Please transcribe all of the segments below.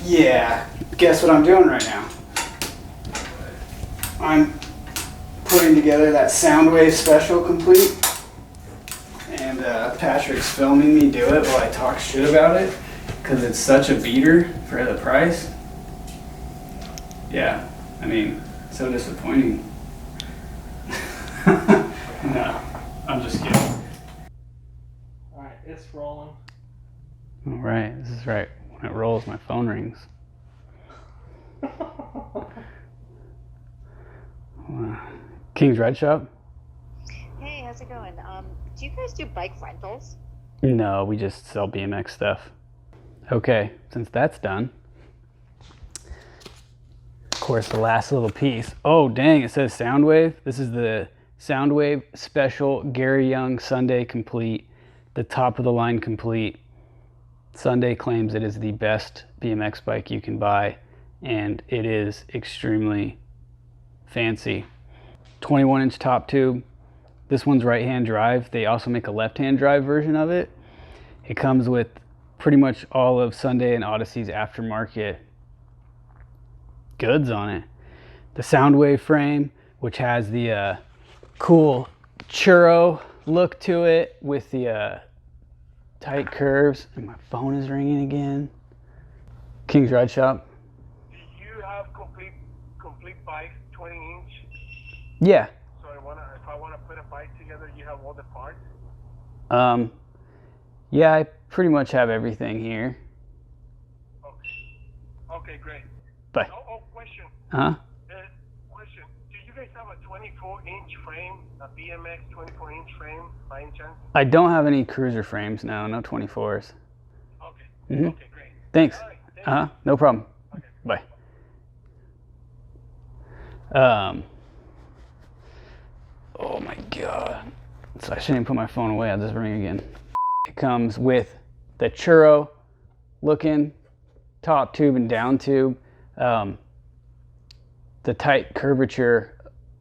Yeah, guess what I'm doing right now? I'm putting together that Soundwave Special complete, and Patrick's filming me do it while I talk shit about it, because it's such a beater for the price. Yeah, I mean, so disappointing. No, I'm just kidding. Alright, it's rolling. Alright, this is right. When it rolls, my phone rings. King's Ride Shop? Hey, how's it going? Do you guys do bike rentals? No, we just sell BMX stuff. Okay, since that's done, of course, the last little piece. Oh, dang, it says Soundwave. This is the Soundwave Special Gary Young Sunday Complete, the top of the line complete. Sunday claims it is the best BMX bike you can buy, and it is extremely fancy. 21-inch top tube. This one's right-hand drive. They also make a left-hand drive version of it. It comes with pretty much all of Sunday and Odyssey's aftermarket goods on it. The Soundwave frame, which has the cool churro look to it with the tight curves. And my phone is ringing again. King's Ride Shop. Do you have complete bike, 20-inch? Yeah. So if I want to put a bike together, you have all the parts? Yeah, I pretty much have everything here. Okay, great. Bye. Oh, question. Huh? Question. Do you guys have a 24-inch frame, a BMX 24-inch frame by any chance? I don't have any cruiser frames now, no 24s. Okay. Mm-hmm. Okay, great. Thanks. All right, No problem. Okay. Bye. Oh my God. So I shouldn't put my phone away, I'll just ring again. It comes with the churro looking top tube and down tube. The tight curvature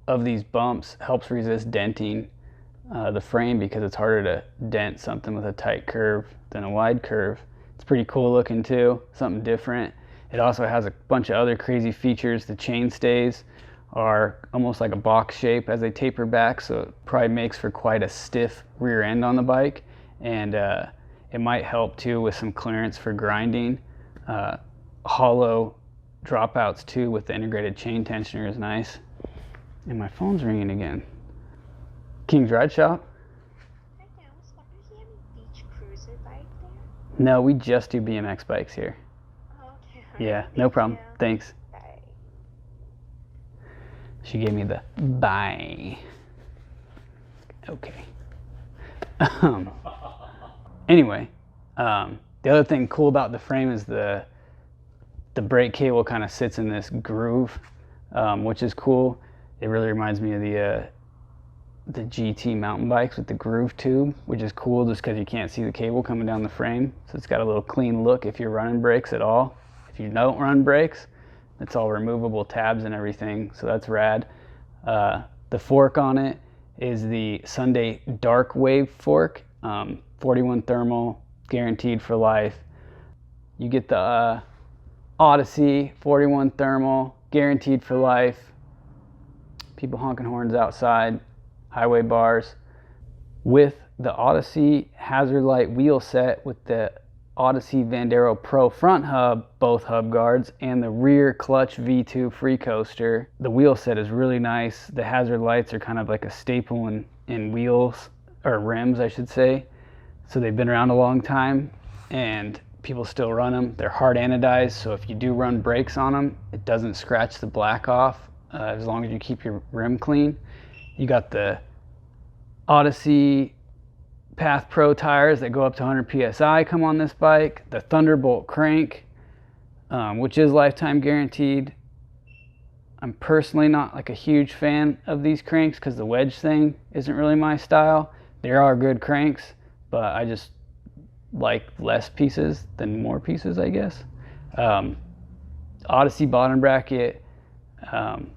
of these bumps helps resist denting the frame, because it's harder to dent something with a tight curve than a wide curve. It's pretty cool looking too, something different. It also has a bunch of other crazy features. The chain stays are almost like a box shape as they taper back, so it probably makes for quite a stiff rear end on the bike, and it might help too with some clearance for grinding. Hollow dropouts too with the integrated chain tensioner is nice. And my phone's ringing again. King's Ride Shop? Hi, I was wondering if you have any beach cruiser bike there? No, we just do BMX bikes here. Oh, okay. Yeah, no problem. You. Thanks. Bye. She gave me the bye. Okay. Anyway, the other thing cool about the frame is the brake cable kind of sits in this groove, which is cool. It really reminds me of the GT mountain bikes with the groove tube, which is cool just because you can't see the cable coming down the frame. So it's got a little clean look if you're running brakes at all. If you don't run brakes, it's all removable tabs and everything, so that's rad. The fork on it is the Sunday Darkwave fork, 41 thermal, guaranteed for life. You get the Odyssey 41 thermal, guaranteed for life. People honking horns outside, highway bars. With the Odyssey hazard light wheel set with the Odyssey Vandero Pro front hub, both hub guards, and the rear clutch V2 free coaster, the wheel set is really nice. The hazard lights are kind of like a staple in wheels, or rims I should say. So they've been around a long time and people still run them. They're hard anodized, so if you do run brakes on them, it doesn't scratch the black off as long as you keep your rim clean. You got the Odyssey Path Pro tires that go up to 100 PSI come on this bike. The Thunderbolt crank, which is lifetime guaranteed. I'm personally not like a huge fan of these cranks because the wedge thing isn't really my style. There are good cranks, but I just like less pieces than more pieces, I guess. Odyssey bottom bracket.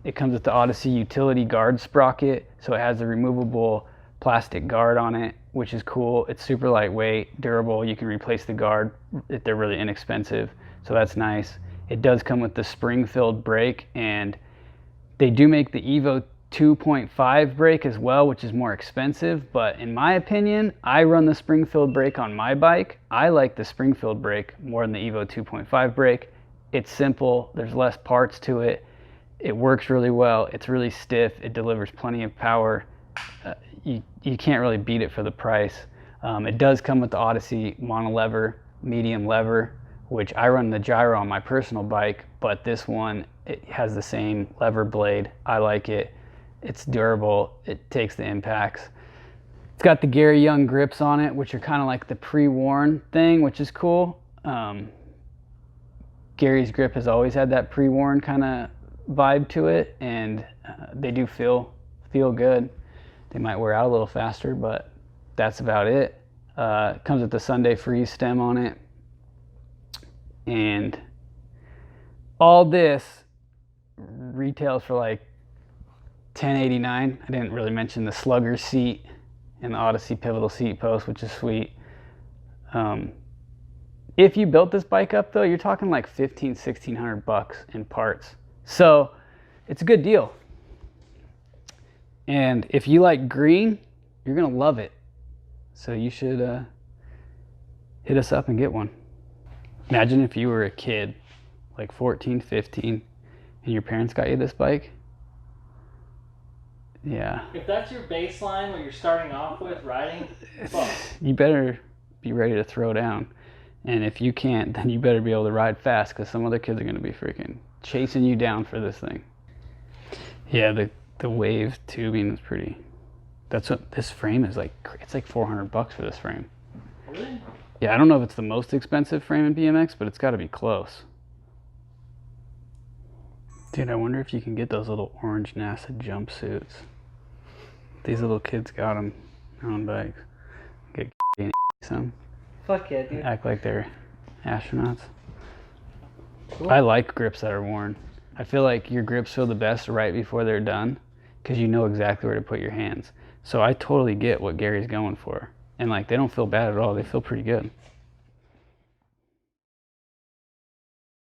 It comes with the Odyssey utility guard sprocket, so it has a removable plastic guard on it, which is cool. It's super lightweight, durable. You can replace the guard if they're really inexpensive, so that's nice. It does come with the spring-filled brake, and they do make the Evo 2.5 brake as well, which is more expensive, but in my opinion, I run the spring-filled brake on my bike. I like the spring-filled brake more than the Evo 2.5 brake. It's simple, there's less parts to it, it works really well, it's really stiff, it delivers plenty of power. You can't really beat it for the price. It does come with the Odyssey monolever, medium lever, which I run the gyro on my personal bike, but this one, it has the same lever blade. I like it. It's durable. It takes the impacts. It's got the Gary Young grips on it, which are kind of like the pre-worn thing, which is cool. Gary's grip has always had that pre-worn kind of vibe to it, and they do feel good. They might wear out a little faster, but that's about it. Comes with the Sunday Freeze stem on it. And all this retails for like $10.89. I didn't really mention the Slugger seat and the Odyssey pivotal seat post, which is sweet. If you built this bike up though, you're talking like $1,500-$1,600 in parts. So it's a good deal. And if you like green, you're gonna love it. So you should hit us up and get one. Imagine if you were a kid, like 14, 15, and your parents got you this bike. Yeah. If that's your baseline, what you're starting off with riding, fuck. You better be ready to throw down. And if you can't, then you better be able to ride fast, because some other kids are going to be freaking chasing you down for this thing. Yeah, the wave tubing is pretty. That's what this frame is like. It's like $400 for this frame. Really? Yeah, I don't know if it's the most expensive frame in BMX, but it's got to be close. Dude, I wonder if you can get those little orange NASA jumpsuits. These little kids got them on bikes. Get some. Fuck yeah, dude. Act like they're astronauts. Cool. I like grips that are worn. I feel like your grips feel the best right before they're done, because you know exactly where to put your hands. So I totally get what Gary's going for. And like, they don't feel bad at all. They feel pretty good.